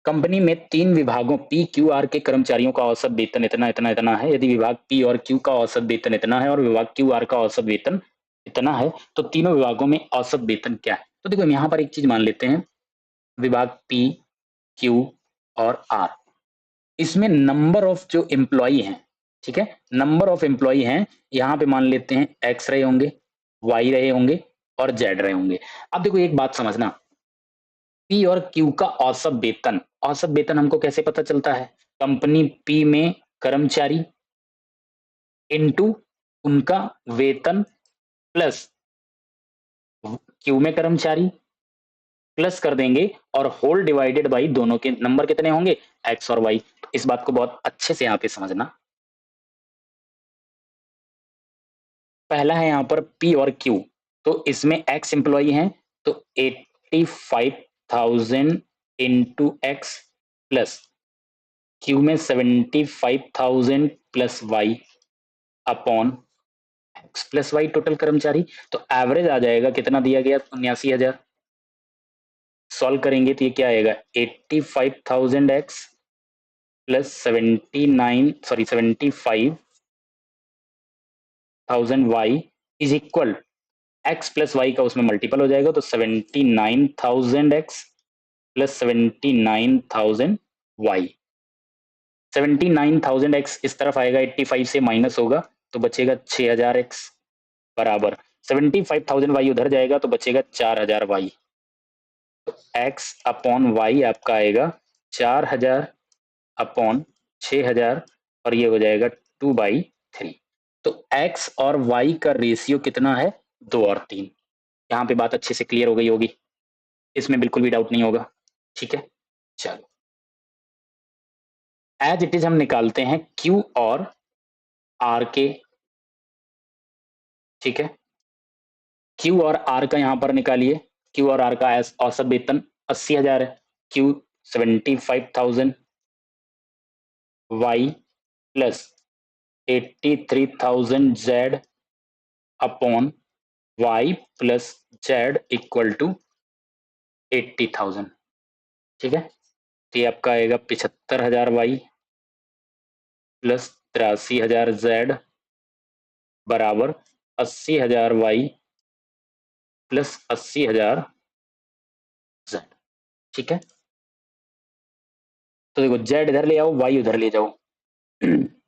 Company में 3 विभागों P, Q, are के कर्मचारियों का औसत वेतन इतना, इतना, इतना है। यदि विभाग पी और क्यू का औसत वेतन इतना है और विभाग क्यू, आर का औसत वेतन इतना है, तो तीनों विभागों में औसत वेतन क्या है? तो देखो यहाँ पर एक चीज मान लेते हैं, विभाग पी, क्यू और आर, इसमें नंबर ऑफ जो एम्प्लॉई हैं, ठीक है, नंबर ऑफ एम्प्लॉई हैं, यहाँ पे मान लेते हैं एक्स रहे होंगे, वाई रहे होंगे और जेड रहे होंगे। अब देखो एक बात समझना, पी और क्यू का औसत वेतन हमको कैसे पता चलता है? कंपनी पी में कर्मचारी इनटू उनका वेतन प्लस क्यू में कर्मचारी प्लस कर देंगे और होल डिवाइडेड बाई दोनों के नंबर कितने होंगे, एक्स और वाई। तो इस बात को बहुत अच्छे से यहाँ पे समझना। पहला है यहाँ पर पी और क्यू, तो इसमें एक्स एम्प्लॉई हैं, तो 85,000 इंटू एक्स प्लस क्यू में 75,000 plus Y upon X plus Y total कर्मचारी। तो एवरेज आ जाएगा कितना दिया गया, 79,000। सॉल्व करेंगे तो ये क्या आएगा, 85,000 X plus 75,000 Y is equal, X plus Y का उसमें मल्टीपल हो जाएगा, तो 79,000 एक्स प्लस 79,000 वाई। 79,000 एक्स इस तरफ आएगा, 85 से माइनस होगा तो बचेगा 6,000 एक्स बराबर 75,000 वाई उधर जाएगा तो बचेगा 4,000 वाई। तो एक्स अपॉन वाई आपका आएगा 4,000 अपॉन 6,000 और ये हो जाएगा 2/3। तो एक्स और वाई का रेशियो कितना है, 2 और 3। यहाँ पे बात अच्छे से क्लियर हो गई होगी, इसमें बिल्कुल भी डाउट नहीं होगा, ठीक है। चलो एज इट इज हम निकालते हैं क्यू और आर के, ठीक है। क्यू और आर का यहां पर निकालिए, क्यू और आर का औसत वेतन 80,000 है, Q 75,000 Y plus 83,000 Z upon Y plus Z equal to 80,000, ठीक है। तो ये आपका आएगा 75,000 वाई प्लस 83,000 जेड बराबर 80,000 वाई प्लस 80,000 जेड, ठीक है। तो देखो जेड इधर ले आओ, वाई उधर ले जाओ।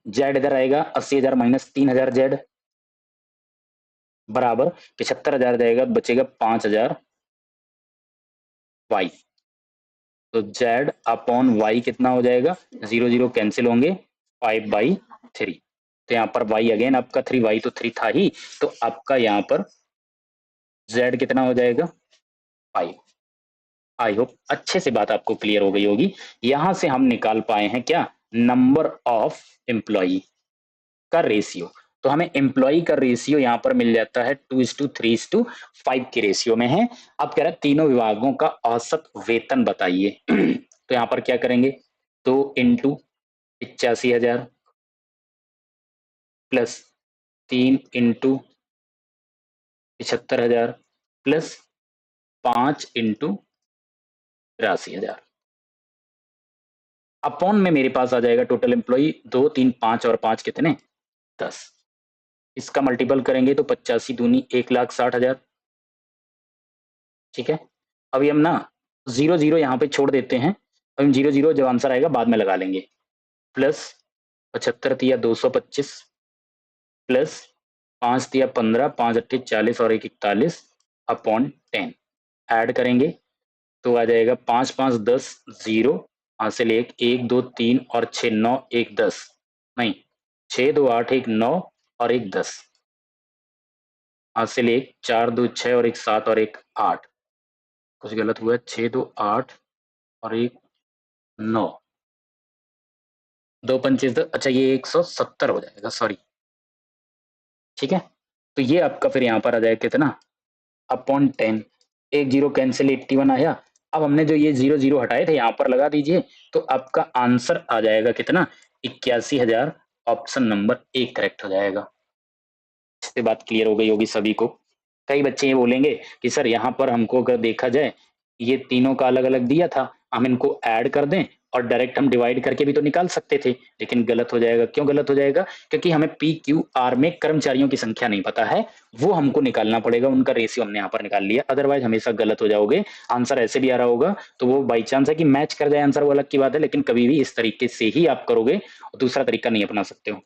जेड इधर आएगा, 80,000 माइनस 3,000 जेड बराबर 75,000 जाएगा, बचेगा 5,000 वाई। तो जेड अपॉन वाई कितना हो जाएगा, 0 0 कैंसिल होंगे, 5/3। तो यहाँ पर वाई अगेन आपका 3, वाई तो 3 था ही, तो आपका यहाँ पर जेड कितना हो जाएगा, 5। आई होप अच्छे से बात आपको क्लियर हो गई होगी। यहां से हम निकाल पाए हैं क्या, नंबर ऑफ एम्प्लॉई का रेशियो। तो हमें एम्प्लॉई का रेशियो यहाँ पर मिल जाता है 2:3:5 के रेशियो में है। अब कह रहा है तीनों विभागों का औसत वेतन बताइए। तो यहाँ पर क्या करेंगे, 2 into 85,000 plus 3 into 75,000 plus 5 into 83,000 upon में मेरे पास आ जाएगा टोटल एम्प्लॉई 2 3 5 और 5 कितने, 10। इसका मल्टीपल करेंगे तो 85 दूनी 1,60,000, ठीक है। अभी हम ना 0 0 यहाँ पे छोड़ देते हैं, हम 0 0 जब आंसर आएगा बाद में लगा लेंगे। प्लस 75 तिया 225 प्लस 5 तिया 15, 5 अट्ठे 40 और 1 41 अपॉन 10 ऐड करेंगे तो आ जाएगा 5 5 10 0 हासिल 1 1 2 3 और 6 9 1 10 नहीं 6 2 8 1 9 और 1 10 हासिल 1 4 2 6 और 1 7 और 1 8। कुछ गलत हुआ है, 6 2 8 और 1 9, 2 पंचे 10, अच्छा ये 170 हो जाएगा, सॉरी, ठीक है। तो ये आपका फिर यहाँ पर आ जाएगा कितना, अपॉन 10, 1 0 कैंसिल 81 आया। अब हमने जो ये 0 0 हटाए थे यहाँ पर लगा दीजिए, तो आपका आंसर आ जाएगा कितना, 81,000। ऑप्शन नंबर ए करेक्ट हो जाएगा। इससे बात क्लियर हो गई होगी सभी को। कई बच्चे ये बोलेंगे कि सर यहाँ पर हमको अगर देखा जाए ये तीनों का अलग अलग दिया था, हम इनको ऐड कर दें और डायरेक्ट हम डिवाइड करके भी तो निकाल सकते थे, लेकिन गलत हो जाएगा। क्यों गलत हो जाएगा? क्योंकि हमें पी क्यू आर में कर्मचारियों की संख्या नहीं पता है, वो हमको निकालना पड़ेगा, उनका रेशियो हमने यहाँ पर निकाल लिया, अदरवाइज़ हमेशा गलत हो जाओगे। आंसर ऐसे भी आ रहा होगा, तो वो बाई चांस है कि मैच कर जाए आंसर, वो अलग की बात है, लेकिन कभी भी इस तरीके से ही आप करोगे, दूसरा तरीका नहीं अपना सकते हो।